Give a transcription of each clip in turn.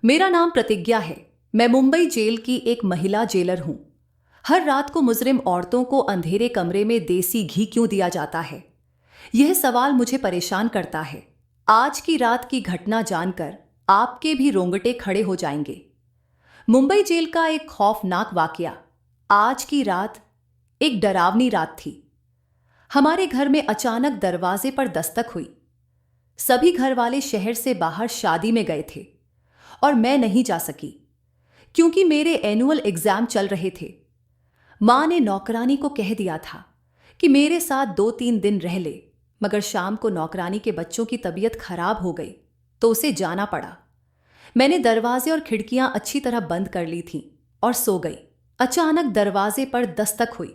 मेरा नाम प्रतिज्ञा है। मैं मुंबई जेल की एक महिला जेलर हूं। हर रात को मुजरिम औरतों को अंधेरे कमरे में देसी घी क्यों दिया जाता है, यह सवाल मुझे परेशान करता है। आज की रात की घटना जानकर आपके भी रोंगटे खड़े हो जाएंगे। मुंबई जेल का एक खौफनाक वाकया। आज की रात एक डरावनी रात थी। हमारे घर में अचानक दरवाजे पर दस्तक हुई। सभी घर वाले शहर से बाहर शादी में गए थे और मैं नहीं जा सकी क्योंकि मेरे एनुअल एग्जाम चल रहे थे। मां ने नौकरानी को कह दिया था कि मेरे साथ 2-3 दिन रह ले, मगर शाम को नौकरानी के बच्चों की तबीयत खराब हो गई तो उसे जाना पड़ा। मैंने दरवाजे और खिड़कियां अच्छी तरह बंद कर ली थीं और सो गई। अचानक दरवाजे पर दस्तक हुई।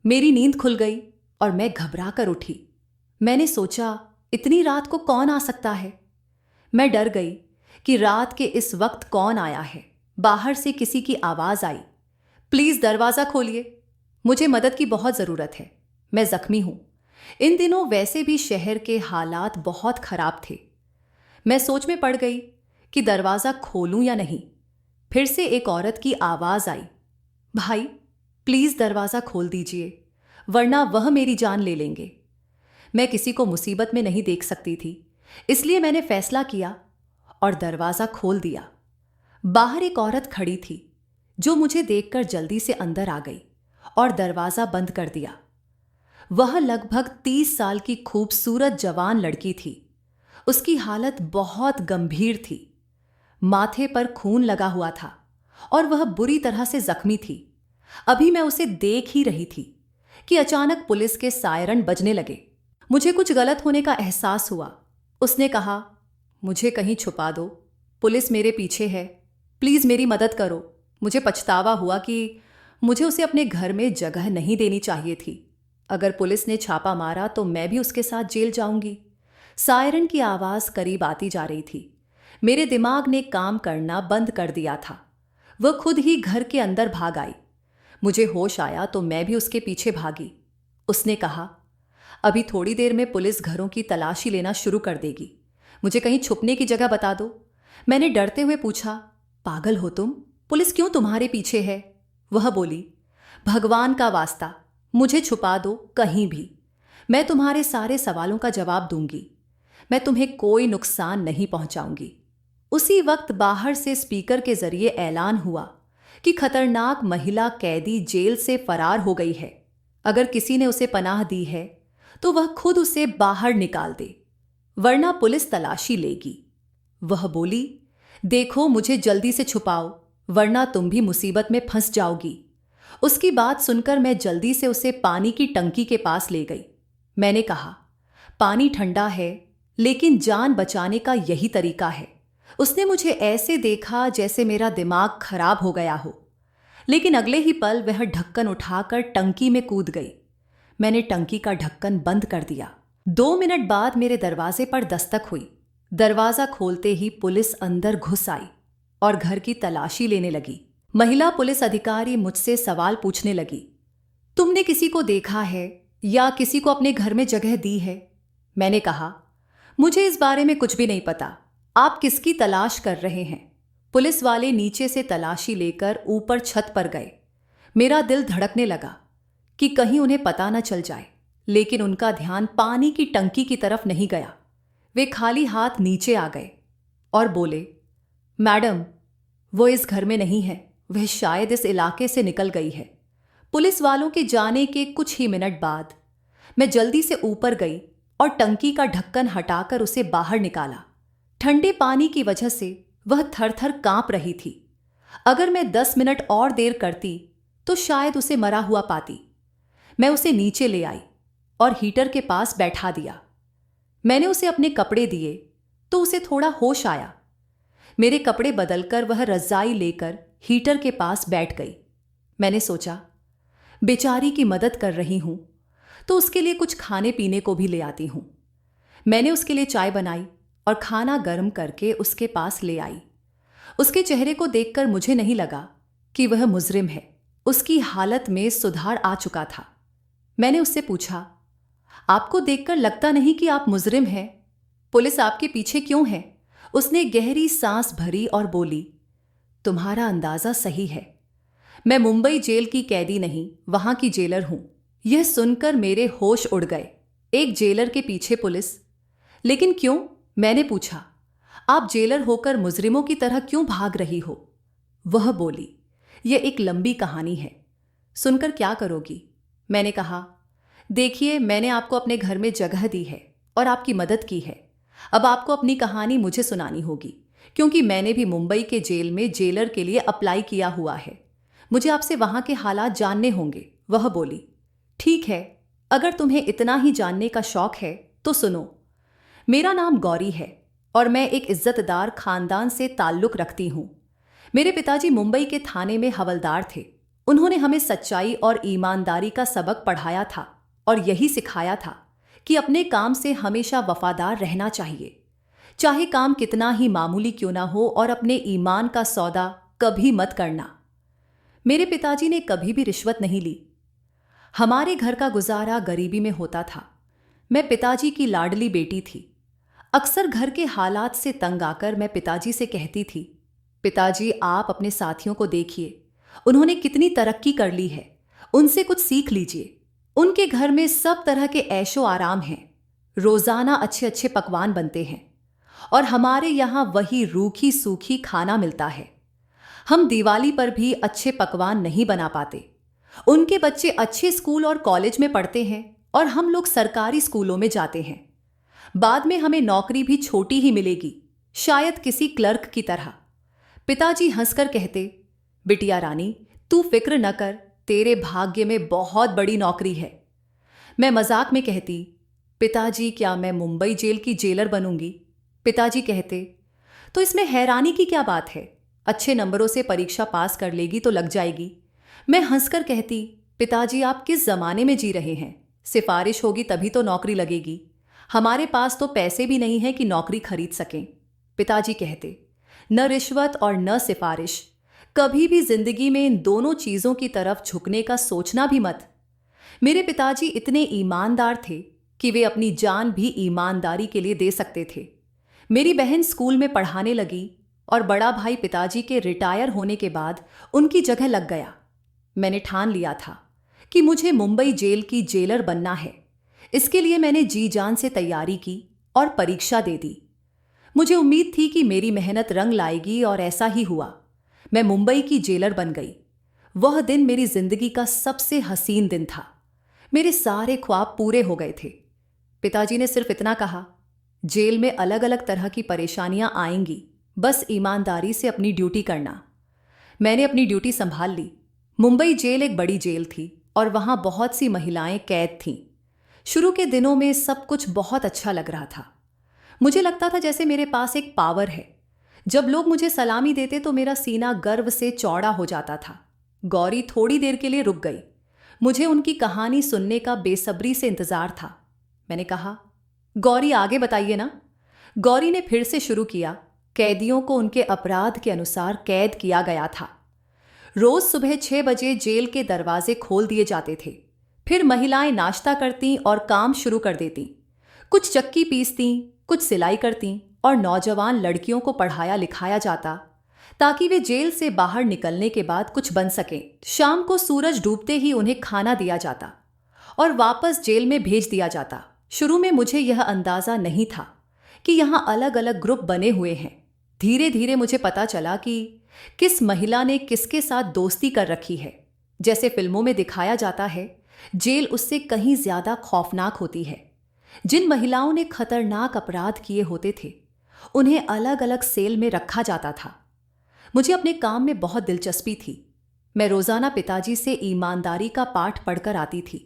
मेरी नींद खुल गई और मैं घबरा कर उठी। मैंने सोचा, इतनी रात को कौन आ सकता है। मैं डर गई कि रात के इस वक्त कौन आया है। बाहर से किसी की आवाज आई, प्लीज दरवाजा खोलिए, मुझे मदद की बहुत जरूरत है, मैं जख्मी हूं। इन दिनों वैसे भी शहर के हालात बहुत खराब थे। मैं सोच में पड़ गई कि दरवाजा खोलूं या नहीं। फिर से एक औरत की आवाज आई, भाई प्लीज दरवाजा खोल दीजिए, वरना वह मेरी जान ले लेंगे। मैं किसी को मुसीबत में नहीं देख सकती थी, इसलिए मैंने फैसला किया और दरवाजा खोल दिया। बाहर एक औरत खड़ी थी जो मुझे देखकर जल्दी से अंदर आ गई और दरवाजा बंद कर दिया। वह लगभग 30 साल की खूबसूरत जवान लड़की थी। उसकी हालत बहुत गंभीर थी। माथे पर खून लगा हुआ था और वह बुरी तरह से जख्मी थी। अभी मैं उसे देख ही रही थी कि अचानक पुलिस के सायरन बजने लगे। मुझे कुछ गलत होने का एहसास हुआ। उसने कहा, मुझे कहीं छुपा दो, पुलिस मेरे पीछे है, प्लीज मेरी मदद करो। मुझे पछतावा हुआ कि मुझे उसे अपने घर में जगह नहीं देनी चाहिए थी। अगर पुलिस ने छापा मारा तो मैं भी उसके साथ जेल जाऊंगी। सायरन की आवाज करीब आती जा रही थी। मेरे दिमाग ने काम करना बंद कर दिया था। वह खुद ही घर के अंदर भाग आई। मुझे होश आया तो मैं भी उसके पीछे भागी। उसने कहा, अभी थोड़ी देर में पुलिस घरों की तलाशी लेना शुरू कर देगी, मुझे कहीं छुपने की जगह बता दो। मैंने डरते हुए पूछा, पागल हो तुम, पुलिस क्यों तुम्हारे पीछे है? वह बोली, भगवान का वास्ता, मुझे छुपा दो कहीं भी, मैं तुम्हारे सारे सवालों का जवाब दूंगी, मैं तुम्हें कोई नुकसान नहीं पहुंचाऊंगी। उसी वक्त बाहर से स्पीकर के जरिए ऐलान हुआ कि खतरनाक महिला कैदी जेल से फरार हो गई है। अगर किसी ने उसे पनाह दी है तो वह खुद उसे बाहर निकाल दे, वरना पुलिस तलाशी लेगी। वह बोली, देखो मुझे जल्दी से छुपाओ, वरना तुम भी मुसीबत में फंस जाओगी। उसकी बात सुनकर मैं जल्दी से उसे पानी की टंकी के पास ले गई। मैंने कहा, पानी ठंडा है, लेकिन जान बचाने का यही तरीका है। उसने मुझे ऐसे देखा जैसे मेरा दिमाग खराब हो गया हो, लेकिन अगले ही पल वह ढक्कन उठाकर टंकी में कूद गई। मैंने टंकी का ढक्कन बंद कर दिया। 2 मिनट बाद मेरे दरवाजे पर दस्तक हुई। दरवाजा खोलते ही पुलिस अंदर घुस आई और घर की तलाशी लेने लगी। महिला पुलिस अधिकारी मुझसे सवाल पूछने लगी, तुमने किसी को देखा है या किसी को अपने घर में जगह दी है? मैंने कहा, मुझे इस बारे में कुछ भी नहीं पता, आप किसकी तलाश कर रहे हैं? पुलिस वाले नीचे से तलाशी लेकर ऊपर छत पर गए। मेरा दिल धड़कने लगा कि कहीं उन्हें पता न चल जाए, लेकिन उनका ध्यान पानी की टंकी की तरफ नहीं गया। वे खाली हाथ नीचे आ गए और बोले, मैडम, वो इस घर में नहीं है, वह शायद इस इलाके से निकल गई है। पुलिस वालों के जाने के कुछ ही मिनट बाद मैं जल्दी से ऊपर गई और टंकी का ढक्कन हटाकर उसे बाहर निकाला। ठंडे पानी की वजह से वह थर-थर कांप रही थी। अगर मैं 10 मिनट और देर करती तो शायद उसे मरा हुआ पाती। मैं उसे नीचे ले आई और हीटर के पास बैठा दिया। मैंने उसे अपने कपड़े दिए तो उसे थोड़ा होश आया। मेरे कपड़े बदलकर वह रज़ाई लेकर हीटर के पास बैठ गई। मैंने सोचा, बेचारी की मदद कर रही हूं तो उसके लिए कुछ खाने पीने को भी ले आती हूं। मैंने उसके लिए चाय बनाई और खाना गर्म करके उसके पास ले आई। उसके चेहरे को देखकर मुझे नहीं लगा कि वह मुजरिम है। उसकी हालत में सुधार आ चुका था। मैंने उससे पूछा, आपको देखकर लगता नहीं कि आप मुजरिम हैं, पुलिस आपके पीछे क्यों है? उसने गहरी सांस भरी और बोली, तुम्हारा अंदाजा सही है। मैं मुंबई जेल की कैदी नहीं, वहां की जेलर हूं। यह सुनकर मेरे होश उड़ गए। एक जेलर के पीछे पुलिस? लेकिन क्यों? मैंने पूछा। आप जेलर होकर मुजरिमों की तरह क्यों भाग रही हो? वह बोली, यह एक लंबी कहानी है। सुनकर क्या करोगी? मैंने कहा, देखिए, मैंने आपको अपने घर में जगह दी है और आपकी मदद की है। अब आपको अपनी कहानी मुझे सुनानी होगी, क्योंकि मैंने भी मुंबई के जेल में जेलर के लिए अप्लाई किया हुआ है। मुझे आपसे वहां के हालात जानने होंगे। वह बोली, ठीक है, अगर तुम्हें इतना ही जानने का शौक है तो सुनो। मेरा नाम गौरी है और मैं एक इज्जतदार खानदान से ताल्लुक रखती हूं। मेरे पिताजी मुंबई के थाने में हवलदार थे। उन्होंने हमें सच्चाई और ईमानदारी का सबक पढ़ाया था और यही सिखाया था कि अपने काम से हमेशा वफादार रहना चाहिए, चाहे काम कितना ही मामूली क्यों ना हो, और अपने ईमान का सौदा कभी मत करना। मेरे पिताजी ने कभी भी रिश्वत नहीं ली। हमारे घर का गुजारा गरीबी में होता था। मैं पिताजी की लाडली बेटी थी। अक्सर घर के हालात से तंग आकर मैं पिताजी से कहती थी, पिताजी, आप अपने साथियों को देखिए, उन्होंने कितनी तरक्की कर ली है, उनसे कुछ सीख लीजिए। उनके घर में सब तरह के ऐशो आराम हैं, रोजाना अच्छे अच्छे पकवान बनते हैं, और हमारे यहाँ वही रूखी सूखी खाना मिलता है। हम दिवाली पर भी अच्छे पकवान नहीं बना पाते। उनके बच्चे अच्छे स्कूल और कॉलेज में पढ़ते हैं और हम लोग सरकारी स्कूलों में जाते हैं। बाद में हमें नौकरी भी छोटी ही मिलेगी, शायद किसी क्लर्क की तरह। पिताजी हंसकर कहते, बिटिया रानी, तू फिक्र न कर, तेरे भाग्य में बहुत बड़ी नौकरी है। मैं मजाक में कहती, पिताजी, क्या मैं मुंबई जेल की जेलर बनूंगी? पिताजी कहते, तो इसमें हैरानी की क्या बात है, अच्छे नंबरों से परीक्षा पास कर लेगी तो लग जाएगी। मैं हंसकर कहती, पिताजी, आप किस जमाने में जी रहे हैं? सिफारिश होगी तभी तो नौकरी लगेगी। हमारे पास तो पैसे भी नहीं है कि नौकरी खरीद सकें। पिताजी कहते, न रिश्वत और न सिफारिश। कभी भी जिंदगी में इन दोनों चीजों की तरफ झुकने का सोचना भी मत। मेरे पिताजी इतने ईमानदार थे कि वे अपनी जान भी ईमानदारी के लिए दे सकते थे। मेरी बहन स्कूल में पढ़ाने लगी और बड़ा भाई पिताजी के रिटायर होने के बाद उनकी जगह लग गया। मैंने ठान लिया था कि मुझे मुंबई जेल की जेलर बनना है। इसके लिए मैंने जी जान से तैयारी की और परीक्षा दे दी। मुझे उम्मीद थी कि मेरी मेहनत रंग लाएगी और ऐसा ही हुआ। मैं मुंबई की जेलर बन गई। वह दिन मेरी जिंदगी का सबसे हसीन दिन था। मेरे सारे ख्वाब पूरे हो गए थे। पिताजी ने सिर्फ इतना कहा, जेल में अलग अलग तरह की परेशानियां आएंगी, बस ईमानदारी से अपनी ड्यूटी करना। मैंने अपनी ड्यूटी संभाल ली। मुंबई जेल एक बड़ी जेल थी और वहां बहुत सी महिलाएं कैद थीं। शुरू के दिनों में सब कुछ बहुत अच्छा लग रहा था। मुझे लगता था जैसे मेरे पास एक पावर है। जब लोग मुझे सलामी देते तो मेरा सीना गर्व से चौड़ा हो जाता था। गौरी थोड़ी देर के लिए रुक गई। मुझे उनकी कहानी सुनने का बेसब्री से इंतजार था। मैंने कहा, गौरी, आगे बताइए ना। गौरी ने फिर से शुरू किया। कैदियों को उनके अपराध के अनुसार कैद किया गया था। रोज सुबह 6 बजे जेल के दरवाजे खोल दिए जाते थे। फिर महिलाएं नाश्ता करती और काम शुरू कर देती। कुछ चक्की पीसती, कुछ सिलाई करती और नौजवान लड़कियों को पढ़ाया लिखाया जाता ताकि वे जेल से बाहर निकलने के बाद कुछ बन सकें। शाम को सूरज डूबते ही उन्हें खाना दिया जाता और वापस जेल में भेज दिया जाता। शुरू में मुझे यह अंदाजा नहीं था कि यहाँ अलग अलग ग्रुप बने हुए हैं। धीरे धीरे मुझे पता चला कि किस महिला ने किसके साथ दोस्ती कर रखी है। जैसे फिल्मों में दिखाया जाता है, जेल उससे कहीं ज्यादा खौफनाक होती है। जिन महिलाओं ने खतरनाक अपराध किए होते थे उन्हें अलग अलग सेल में रखा जाता था। मुझे अपने काम में बहुत दिलचस्पी थी। मैं रोजाना पिताजी से ईमानदारी का पाठ पढ़कर आती थी,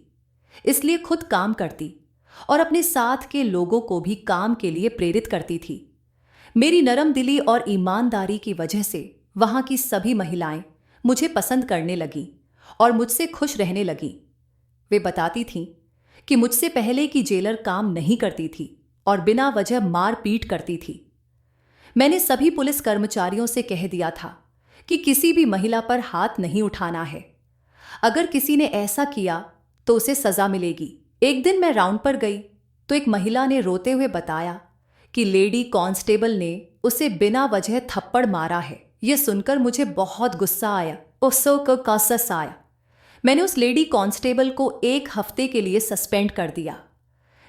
इसलिए खुद काम करती और अपने साथ के लोगों को भी काम के लिए प्रेरित करती थी। मेरी नरम दिली और ईमानदारी की वजह से वहां की सभी महिलाएं मुझे पसंद करने लगीं और मुझसे खुश रहने लगीं। वे बताती थीं कि मुझसे पहले की जेलर काम नहीं करती थी और बिना वजह मार पीट करती थी। मैंने सभी पुलिस कर्मचारियों से कह दिया था कि किसी भी महिला पर हाथ नहीं उठाना है। अगर किसी ने ऐसा किया तो उसे सजा मिलेगी। एक दिन मैं राउंड पर गई तो एक महिला ने रोते हुए बताया कि लेडी कांस्टेबल ने उसे बिना वजह थप्पड़ मारा है। यह सुनकर मुझे बहुत गुस्सा आया और सो को कसस आया। मैंने उस लेडी कांस्टेबल को 1 हफ्ते के लिए सस्पेंड कर दिया।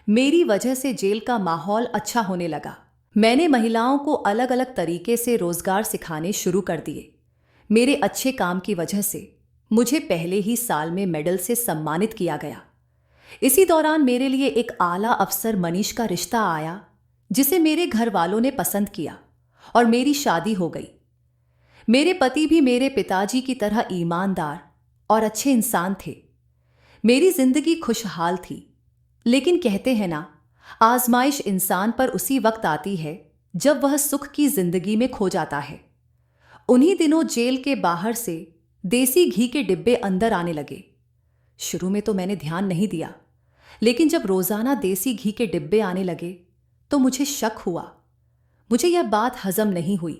मेरी वजह से जेल का माहौल अच्छा होने लगा। मैंने महिलाओं को अलग अलग तरीके से रोजगार सिखाने शुरू कर दिए। मेरे अच्छे काम की वजह से मुझे पहले ही साल में मेडल से सम्मानित किया गया। इसी दौरान मेरे लिए एक आला अफसर मनीष का रिश्ता आया, जिसे मेरे घर वालों ने पसंद किया और मेरी शादी हो गई। मेरे पति भी मेरे पिताजी की तरह ईमानदार और अच्छे इंसान थे। मेरी जिंदगी खुशहाल थी। लेकिन कहते हैं ना, आजमाइश इंसान पर उसी वक्त आती है जब वह सुख की जिंदगी में खो जाता है। उन्हीं दिनों जेल के बाहर से देसी घी के डिब्बे अंदर आने लगे। शुरू में तो मैंने ध्यान नहीं दिया, लेकिन जब रोजाना देसी घी के डिब्बे आने लगे तो मुझे शक हुआ। मुझे यह बात हजम नहीं हुई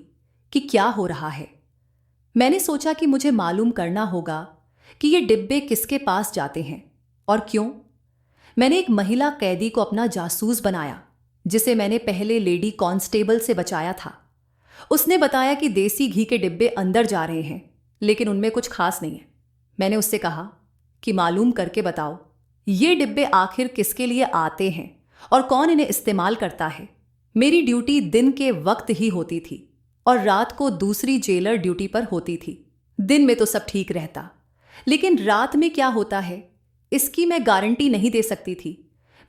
कि क्या हो रहा है। मैंने सोचा कि मुझे मालूम करना होगा कि ये डिब्बे किसके पास जाते हैं और क्यों। मैंने एक महिला कैदी को अपना जासूस बनाया, जिसे मैंने पहले लेडी कांस्टेबल से बचाया था। उसने बताया कि देसी घी के डिब्बे अंदर जा रहे हैं, लेकिन उनमें कुछ खास नहीं है। मैंने उससे कहा कि मालूम करके बताओ, ये डिब्बे आखिर किसके लिए आते हैं और कौन इन्हें इस्तेमाल करता है। मेरी ड्यूटी दिन के वक्त ही होती थी और रात को दूसरी जेलर ड्यूटी पर होती थी। दिन में तो सब ठीक रहता, लेकिन रात में क्या होता है इसकी मैं गारंटी नहीं दे सकती थी।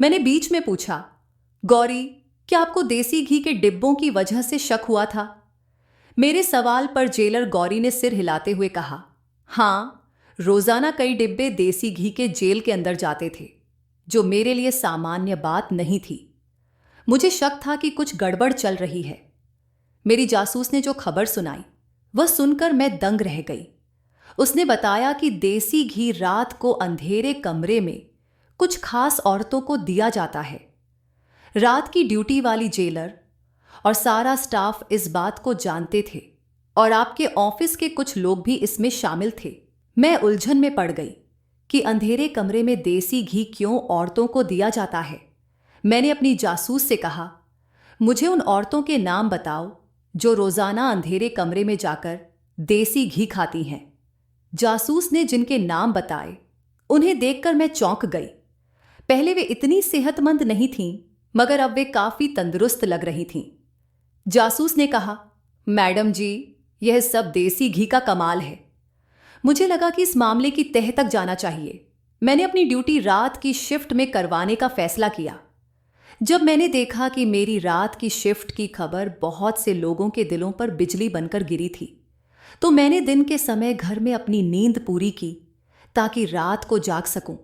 मैंने बीच में पूछा, गौरी, क्या आपको देसी घी के डिब्बों की वजह से शक हुआ था? मेरे सवाल पर जेलर गौरी ने सिर हिलाते हुए कहा, हाँ, रोजाना कई डिब्बे देसी घी के जेल के अंदर जाते थे, जो मेरे लिए सामान्य बात नहीं थी। मुझे शक था कि कुछ गड़बड़ चल रही है। मेरी जासूस ने जो खबर सुनाई, वह सुनकर मैं दंग रह गई। उसने बताया कि देसी घी रात को अंधेरे कमरे में कुछ खास औरतों को दिया जाता है। रात की ड्यूटी वाली जेलर और सारा स्टाफ इस बात को जानते थे और आपके ऑफिस के कुछ लोग भी इसमें शामिल थे। मैं उलझन में पड़ गई कि अंधेरे कमरे में देसी घी क्यों औरतों को दिया जाता है। मैंने अपनी जासूस से कहा, मुझे उन औरतों के नाम बताओ जो रोजाना अंधेरे कमरे में जाकर देसी घी खाती हैं। जासूस ने जिनके नाम बताए, उन्हें देखकर मैं चौंक गई। पहले वे इतनी सेहतमंद नहीं थीं, मगर अब वे काफी तंदुरुस्त लग रही थीं। जासूस ने कहा, मैडम जी, यह सब देसी घी का कमाल है। मुझे लगा कि इस मामले की तह तक जाना चाहिए। मैंने अपनी ड्यूटी रात की शिफ्ट में करवाने का फैसला किया। जब मैंने देखा कि मेरी रात की शिफ्ट की खबर बहुत से लोगों के दिलों पर बिजली बनकर गिरी थी, तो मैंने दिन के समय घर में अपनी नींद पूरी की ताकि रात को जाग सकूं।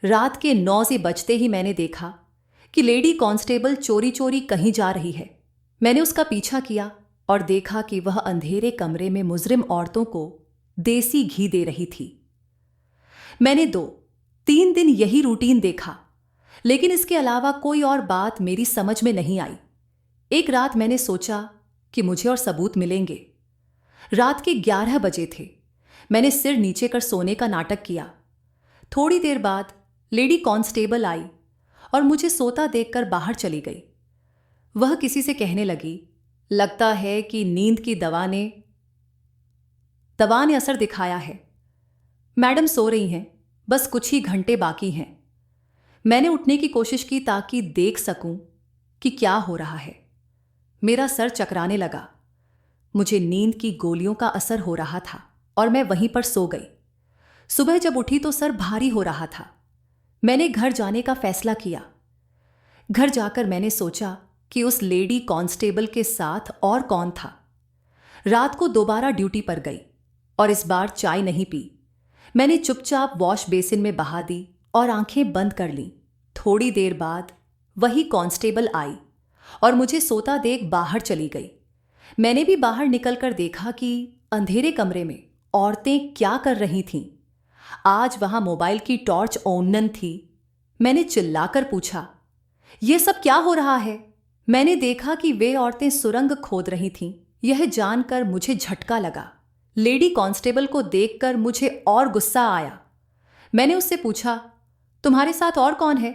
रात के 9 से बजते ही मैंने देखा कि लेडी कांस्टेबल चोरी चोरी कहीं जा रही है। मैंने उसका पीछा किया और देखा कि वह अंधेरे कमरे में मुजरिम औरतों को देसी घी दे रही थी। मैंने 2-3 दिन यही रूटीन देखा, लेकिन इसके अलावा कोई और बात मेरी समझ में नहीं आई। एक रात मैंने सोचा कि मुझे और सबूत मिलेंगे। रात के 11 बजे थे। मैंने सिर नीचे कर सोने का नाटक किया। थोड़ी देर बाद लेडी कांस्टेबल आई और मुझे सोता देखकर बाहर चली गई। वह किसी से कहने लगी, लगता है कि नींद की दवा ने असर दिखाया है। मैडम सो रही हैं, बस कुछ ही घंटे बाकी हैं। मैंने उठने की कोशिश की ताकि देख सकूं कि क्या हो रहा है। मेरा सर चकराने लगा। मुझे नींद की गोलियों का असर हो रहा था और मैं वहीं पर सो गई। सुबह जब उठी तो सर भारी हो रहा था। मैंने घर जाने का फैसला किया। घर जाकर मैंने सोचा कि उस लेडी कांस्टेबल के साथ और कौन था। रात को दोबारा ड्यूटी पर गई और इस बार चाय नहीं पी। मैंने चुपचाप वॉश बेसिन में बहा दी और आंखें बंद कर लीं। थोड़ी देर बाद वही कांस्टेबल आई और मुझे सोता देख बाहर चली गई। मैंने भी बाहर निकलकर देखा कि अंधेरे कमरे में औरतें क्या कर रही थीं। आज वहां मोबाइल की टॉर्च ऑन थी। मैंने चिल्लाकर पूछा, यह सब क्या हो रहा है? मैंने देखा कि वे औरतें सुरंग खोद रही थीं। यह जानकर मुझे झटका लगा। लेडी कांस्टेबल को देखकर मुझे और गुस्सा आया। मैंने उससे पूछा, तुम्हारे साथ और कौन है?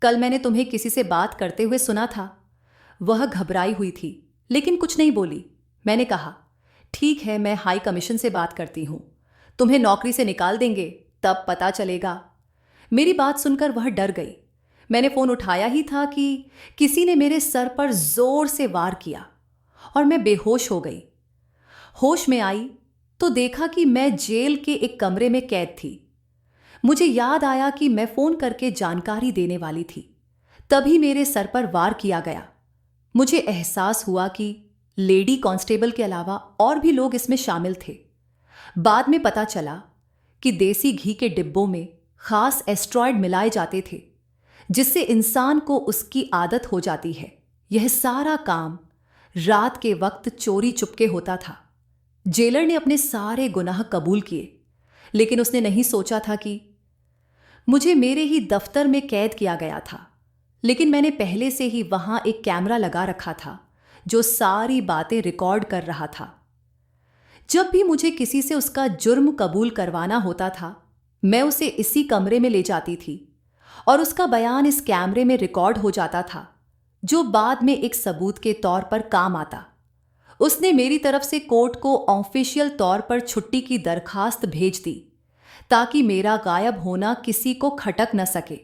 कल मैंने तुम्हें किसी से बात करते हुए सुना था। वह घबराई हुई थी। लेकिन कुछ नहीं बोली। मैंने कहा, ठीक है, मैं हाई कमीशन से बात करती हूँ, तुम्हें नौकरी से निकाल देंगे, तब पता चलेगा। मेरी बात सुनकर वह डर गई। मैंने फोन उठाया ही था कि किसी ने मेरे सर पर जोर से वार किया और मैं बेहोश हो गई। होश में आई तो देखा कि मैं जेल के एक कमरे में कैद थी। मुझे याद आया कि मैं फोन करके जानकारी देने वाली थी। तभी मेरे सर पर वार किया गया। मुझे एहसास हुआ कि लेडी कांस्टेबल के अलावा और भी लोग इसमें शामिल थे। बाद में पता चला कि देसी घी के डिब्बों में खास एस्ट्रॉयड मिलाए जाते थे, जिससे इंसान को उसकी आदत हो जाती है। यह सारा काम रात के वक्त चोरी चुपके होता था। जेलर ने अपने सारे गुनाह कबूल किए, लेकिन उसने नहीं सोचा था कि मुझे मेरे ही दफ्तर में कैद किया गया था। लेकिन मैंने पहले से ही वहां एक कैमरा लगा रखा था जो सारी बातें रिकॉर्ड कर रहा था। जब भी मुझे किसी से उसका जुर्म कबूल करवाना होता था, मैं उसे इसी कमरे में ले जाती थी और उसका बयान इस कैमरे में रिकॉर्ड हो जाता था, जो बाद में एक सबूत के तौर पर काम आता। उसने मेरी तरफ से कोर्ट को ऑफिशियल तौर पर छुट्टी की दरखास्त भेज दी ताकि मेरा गायब होना किसी को खटक न सके।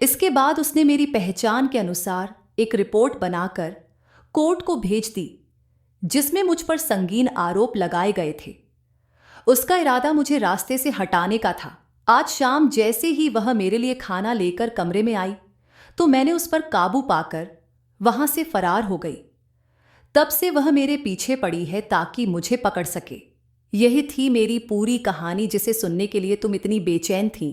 इसके बाद उसने मेरी पहचान के अनुसार एक रिपोर्ट बनाकर कोर्ट को भेज दी, जिसमें मुझ पर संगीन आरोप लगाए गए थे। उसका इरादा मुझे रास्ते से हटाने का था। आज शाम जैसे ही वह मेरे लिए खाना लेकर कमरे में आई तो मैंने उस पर काबू पाकर वहां से फरार हो गई। तब से वह मेरे पीछे पड़ी है ताकि मुझे पकड़ सके। यही थी मेरी पूरी कहानी, जिसे सुनने के लिए तुम इतनी बेचैन थी।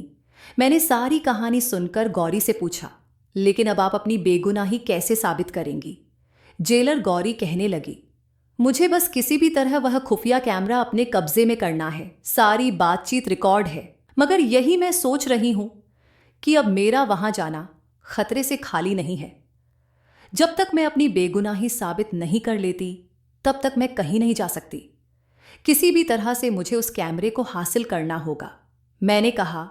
मैंने सारी कहानी सुनकर गौरी से पूछा, लेकिन अब आप अपनी बेगुनाही कैसे साबित करेंगी? जेलर गौरी कहने लगी, मुझे बस किसी भी तरह वह खुफिया कैमरा अपने कब्जे में करना है। सारी बातचीत रिकॉर्ड है, मगर यही मैं सोच रही हूं कि अब मेरा वहां जाना खतरे से खाली नहीं है। जब तक मैं अपनी बेगुनाही साबित नहीं कर लेती, तब तक मैं कहीं नहीं जा सकती। किसी भी तरह से मुझे उस कैमरे को हासिल करना होगा। मैंने कहा,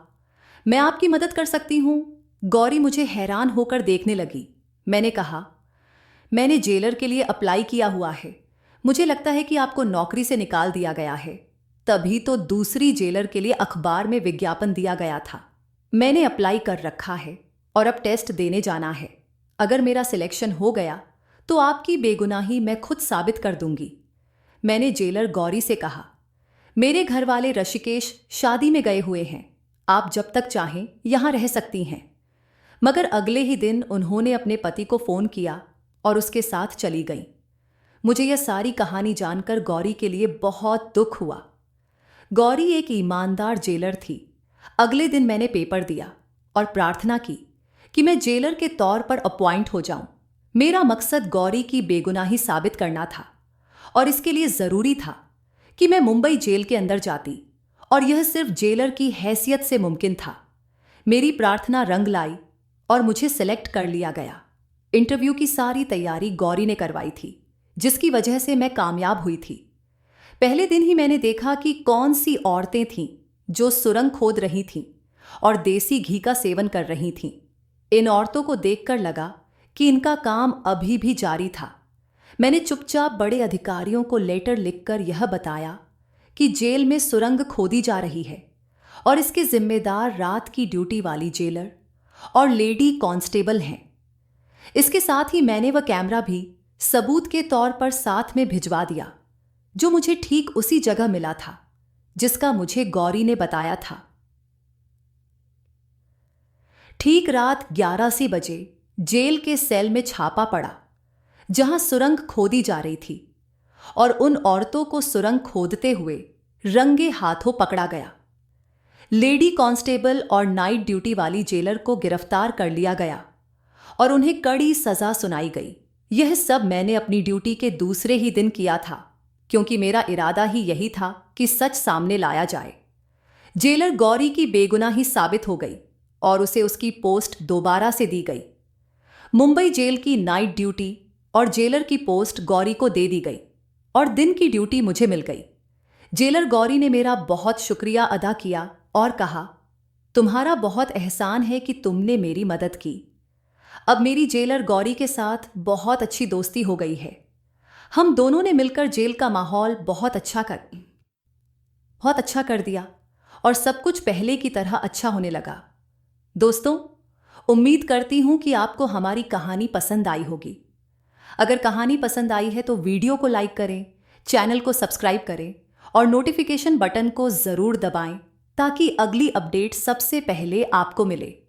मैं आपकी मदद कर सकती हूं। गौरी मुझे हैरान होकर देखने लगी। मैंने कहा, मैंने जेलर के लिए अप्लाई किया हुआ है। मुझे लगता है कि आपको नौकरी से निकाल दिया गया है। तभी तो दूसरी जेलर के लिए अखबार में विज्ञापन दिया गया था। मैंने अप्लाई कर रखा है और अब टेस्ट देने जाना है। अगर मेरा सिलेक्शन हो गया तो आपकी बेगुनाही मैं खुद साबित कर दूंगी। मैंने जेलर गौरी से कहा, मेरे घर वाले ऋषिकेश शादी में गए हुए हैं। आप जब तक चाहें यहां रह सकती हैं। मगर अगले ही दिन उन्होंने अपने पति को फोन किया और उसके साथ चली गई। मुझे यह सारी कहानी जानकर गौरी के लिए बहुत दुख हुआ। गौरी एक ईमानदार जेलर थी। अगले दिन मैंने पेपर दिया और प्रार्थना की कि मैं जेलर के तौर पर अपॉइंट हो जाऊं। मेरा मकसद गौरी की बेगुनाही साबित करना था और इसके लिए जरूरी था कि मैं मुंबई जेल के अंदर जाती, और यह सिर्फ जेलर की हैसियत से मुमकिन था। मेरी प्रार्थना रंग लाई और मुझे सिलेक्ट कर लिया गया। इंटरव्यू की सारी तैयारी गौरी ने करवाई थी, जिसकी वजह से मैं कामयाब हुई थी। पहले दिन ही मैंने देखा कि कौन सी औरतें थीं जो सुरंग खोद रही थीं और देसी घी का सेवन कर रही थीं। इन औरतों को देखकर लगा कि इनका काम अभी भी जारी था। मैंने चुपचाप बड़े अधिकारियों को लेटर लिखकर यह बताया कि जेल में सुरंग खोदी जा रही है और इसके जिम्मेदार रात की ड्यूटी वाली जेलर और लेडी कांस्टेबल हैं। इसके साथ ही मैंने वह कैमरा भी सबूत के तौर पर साथ में भिजवा दिया, जो मुझे ठीक उसी जगह मिला था जिसका मुझे गौरी ने बताया था। ठीक रात 11 बजे जेल के सेल में छापा पड़ा जहां सुरंग खोदी जा रही थी, और उन औरतों को सुरंग खोदते हुए रंगे हाथों पकड़ा गया। लेडी कांस्टेबल और नाइट ड्यूटी वाली जेलर को गिरफ्तार कर लिया गया और उन्हें कड़ी सजा सुनाई गई। यह सब मैंने अपनी ड्यूटी के दूसरे ही दिन किया था, क्योंकि मेरा इरादा ही यही था कि सच सामने लाया जाए। जेलर गौरी की बेगुनाही साबित हो गई और उसे उसकी पोस्ट दोबारा से दी गई। मुंबई जेल की नाइट ड्यूटी और जेलर की पोस्ट गौरी को दे दी गई और दिन की ड्यूटी मुझे मिल गई। जेलर गौरी ने मेरा बहुत शुक्रिया अदा किया और कहा, तुम्हारा बहुत एहसान है कि तुमने मेरी मदद की। अब मेरी जेलर गौरी के साथ बहुत अच्छी दोस्ती हो गई है। हम दोनों ने मिलकर जेल का माहौल बहुत अच्छा कर दिया और सब कुछ पहले की तरह अच्छा होने लगा। दोस्तों, उम्मीद करती हूं कि आपको हमारी कहानी पसंद आई होगी। अगर कहानी पसंद आई है तो वीडियो को लाइक करें, चैनल को सब्सक्राइब करें और नोटिफिकेशन बटन को जरूर दबाएं ताकि अगली अपडेट सबसे पहले आपको मिले।